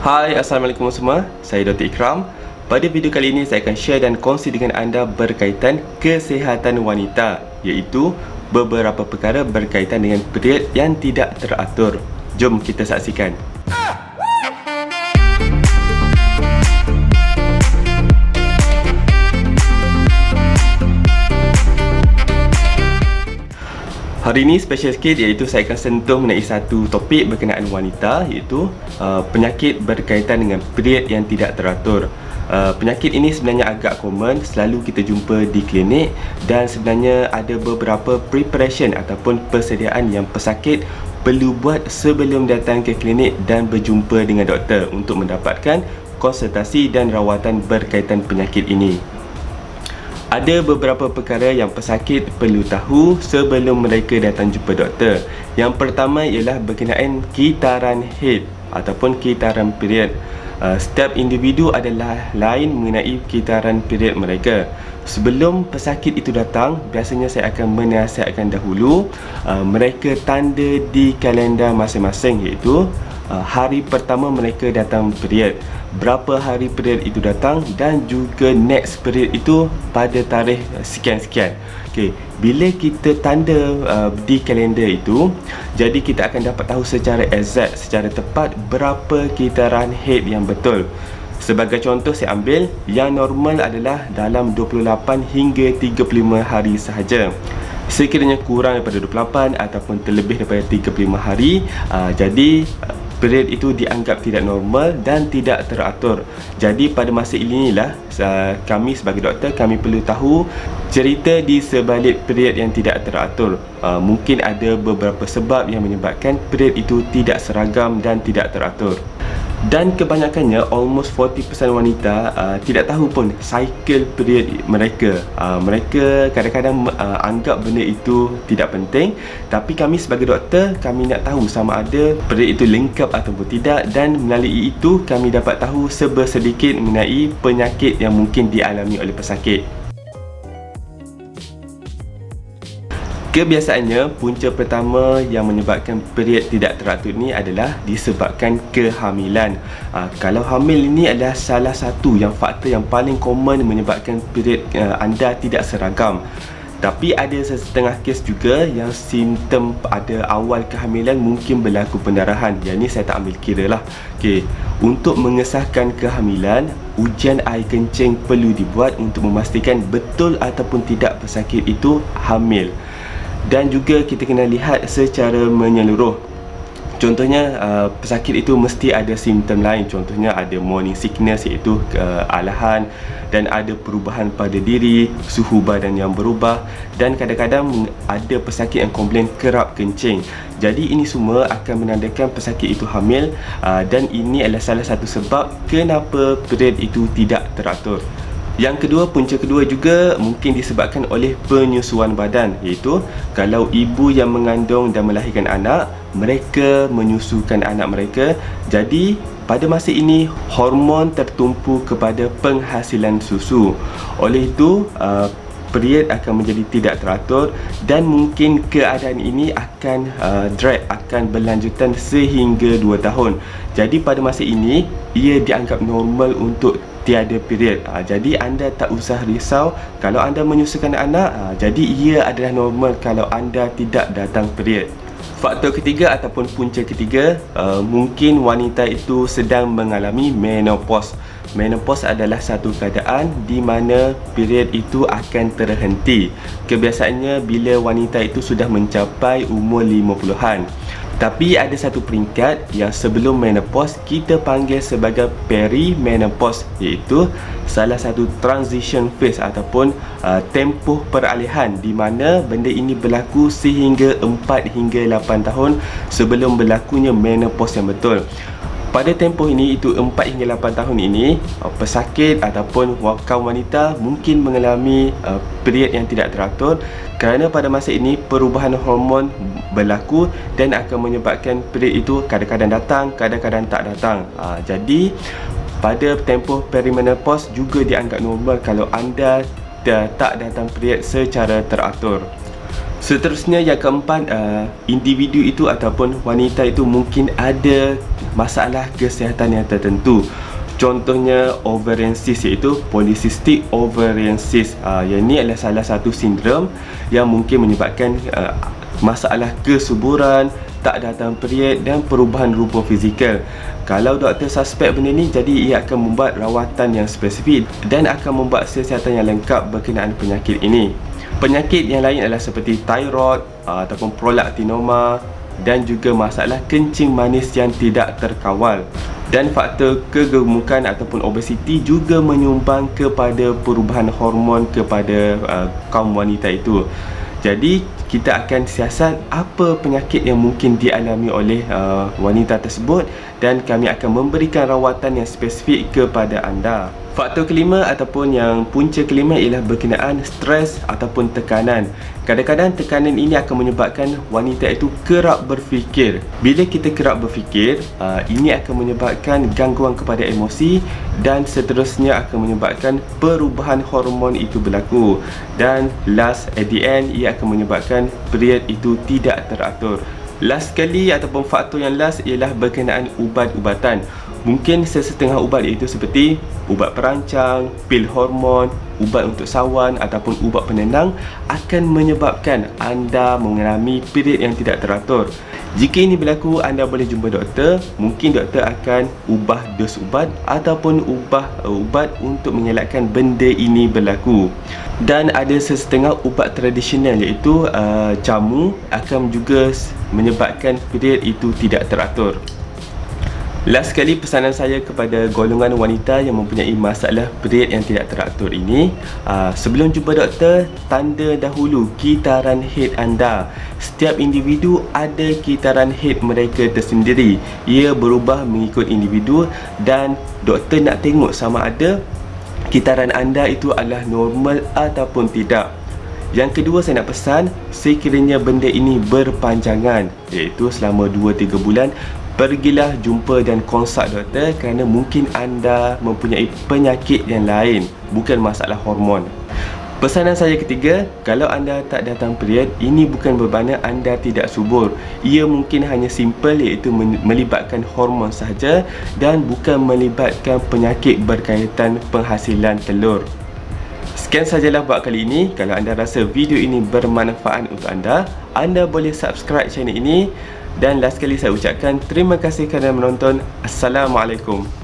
Hai, Assalamualaikum semua. Saya Dr. Ikram. Pada video kali ini saya akan share dan kongsi dengan anda berkaitan kesihatan wanita, iaitu beberapa perkara berkaitan dengan period yang tidak teratur. Jom kita saksikan. Hari ini special sikit, iaitu saya akan sentuh mengenai satu topik berkenaan wanita, iaitu penyakit berkaitan dengan period yang tidak teratur. Penyakit ini sebenarnya agak common, selalu kita jumpa di klinik, dan sebenarnya ada beberapa preparation ataupun persediaan yang pesakit perlu buat sebelum datang ke klinik dan berjumpa dengan doktor untuk mendapatkan konsultasi dan rawatan berkaitan penyakit ini. Ada beberapa perkara yang pesakit perlu tahu sebelum mereka datang jumpa doktor. Yang pertama ialah berkenaan kitaran haid ataupun kitaran period. Setiap individu adalah lain mengenai kitaran period mereka. Sebelum pesakit itu datang, biasanya saya akan menasihatkan dahulu mereka tanda di kalender masing-masing, iaitu hari pertama mereka datang period, berapa hari period itu datang, dan juga next period itu pada tarikh sekian-sekian. Okey, bila kita tanda di kalender itu, jadi kita akan dapat tahu secara exact, secara tepat berapa kitaran haid yang betul. Sebagai contoh, saya ambil yang normal adalah dalam 28 hingga 35 hari sahaja. Sekiranya kurang daripada 28 ataupun terlebih daripada 35 hari, jadi period itu dianggap tidak normal dan tidak teratur. Jadi pada masa inilah kami sebagai doktor, kami perlu tahu cerita di sebalik period yang tidak teratur. Mungkin ada beberapa sebab yang menyebabkan period itu tidak seragam dan tidak teratur. Dan kebanyakannya, almost 40% wanita tidak tahu pun cycle period mereka. Mereka kadang-kadang anggap benda itu tidak penting, tapi kami sebagai doktor, kami nak tahu sama ada period itu lengkap ataupun tidak, dan melalui itu kami dapat tahu sedikit mengenai penyakit yang mungkin dialami oleh pesakit. Kebiasaannya, punca pertama yang menyebabkan period tidak teratur ini adalah disebabkan kehamilan. Kalau hamil ini adalah salah satu faktor yang paling common menyebabkan period anda tidak seragam. Tapi ada setengah kes juga yang simptom pada awal kehamilan mungkin berlaku pendarahan. Yang ni saya tak ambil kira lah. Okay. Untuk mengesahkan kehamilan, ujian air kencing perlu dibuat untuk memastikan betul ataupun tidak pesakit itu hamil. Dan juga kita kena lihat secara menyeluruh. Contohnya, pesakit itu mesti ada simptom lain. Contohnya ada morning sickness, iaitu kealahan, dan ada perubahan pada diri, suhu badan yang berubah, dan kadang-kadang ada pesakit yang komplain kerap kencing. Jadi ini semua akan menandakan pesakit itu hamil, dan ini adalah salah satu sebab kenapa period itu tidak teratur. Yang kedua, punca kedua juga mungkin disebabkan oleh penyusuan badan, iaitu kalau ibu yang mengandung dan melahirkan anak, mereka menyusukan anak mereka. Jadi pada masa ini hormon tertumpu kepada penghasilan susu. Oleh itu period akan menjadi tidak teratur, dan mungkin keadaan ini akan akan berlanjutan sehingga 2 tahun. Jadi pada masa ini ia dianggap normal untuk tiada period. Jadi anda tak usah risau kalau anda menyusukan anak. Jadi ia adalah normal kalau anda tidak datang period. Faktor ketiga ataupun punca ketiga, mungkin wanita itu sedang mengalami menopause. Menopause adalah satu keadaan di mana period itu akan terhenti. Kebiasaannya bila wanita itu sudah mencapai umur 50-an. Tapi ada satu peringkat yang sebelum menopause kita panggil sebagai perimenopause, iaitu salah satu transition phase ataupun tempoh peralihan, di mana benda ini berlaku sehingga 4 hingga 8 tahun sebelum berlakunya menopause yang betul. Pada tempoh ini, itu 4 hingga 8 tahun ini, pesakit ataupun kaum wanita mungkin mengalami period yang tidak teratur, kerana pada masa ini perubahan hormon berlaku dan akan menyebabkan period itu kadang-kadang datang, kadang-kadang tak datang. Jadi pada tempoh perimenopause juga dianggap normal kalau anda tak datang period secara teratur. Seterusnya yang keempat, individu itu ataupun wanita itu mungkin ada masalah kesihatan yang tertentu. Contohnya ovarian cyst, iaitu polycystic ovarian cyst. Yang ini adalah salah satu sindrom yang mungkin menyebabkan masalah kesuburan, tak datang period dan perubahan rupa fizikal. Kalau doktor suspek benda ni, jadi ia akan membuat rawatan yang spesifik dan akan membuat siasatan yang lengkap berkenaan penyakit ini. Penyakit yang lain adalah seperti thyroid ataupun prolaktinoma dan juga masalah kencing manis yang tidak terkawal. Dan faktor kegemukan ataupun obesiti juga menyumbang kepada perubahan hormon kepada kaum wanita itu. Jadi kita akan siasat apa penyakit yang mungkin dialami oleh wanita tersebut dan kami akan memberikan rawatan yang spesifik kepada anda. Faktor kelima ataupun yang punca kelima ialah berkenaan stres ataupun tekanan. Kadang-kadang tekanan ini akan menyebabkan wanita itu kerap berfikir. Bila kita kerap berfikir, ini akan menyebabkan gangguan kepada emosi dan seterusnya akan menyebabkan perubahan hormon itu berlaku. Dan last, at the end, ia akan menyebabkan period itu tidak teratur. Last sekali ataupun faktor yang last ialah berkenaan ubat-ubatan. Mungkin sesetengah ubat iaitu seperti ubat perancang, pil hormon, ubat untuk sawan ataupun ubat penenang akan menyebabkan anda mengalami period yang tidak teratur. Jika ini berlaku, anda boleh jumpa doktor. Mungkin doktor akan ubah dos ubat ataupun ubah ubat untuk mengelakkan benda ini berlaku. Dan ada sesetengah ubat tradisional iaitu jamu akan juga menyebabkan period itu tidak teratur. Last sekali pesanan saya kepada golongan wanita yang mempunyai masalah period yang tidak teratur ini, sebelum jumpa doktor, tanda dahulu kitaran head anda. Setiap individu ada kitaran head mereka tersendiri. Ia berubah mengikut individu dan doktor nak tengok sama ada kitaran anda itu adalah normal ataupun tidak. Yang kedua, saya nak pesan, sekiranya benda ini berpanjangan, iaitu selama 2-3 bulan, pergilah jumpa dan konsult doktor kerana mungkin anda mempunyai penyakit yang lain, bukan masalah hormon. Pesanan saya ketiga, kalau anda tak datang period, ini bukan bermakna anda tidak subur. Ia mungkin hanya simple, iaitu melibatkan hormon sahaja dan bukan melibatkan penyakit berkaitan penghasilan telur. Sekian sajalah buat kali ini. Kalau anda rasa video ini bermanfaat untuk anda boleh subscribe channel ini. Dan last sekali saya ucapkan terima kasih kerana menonton. Assalamualaikum.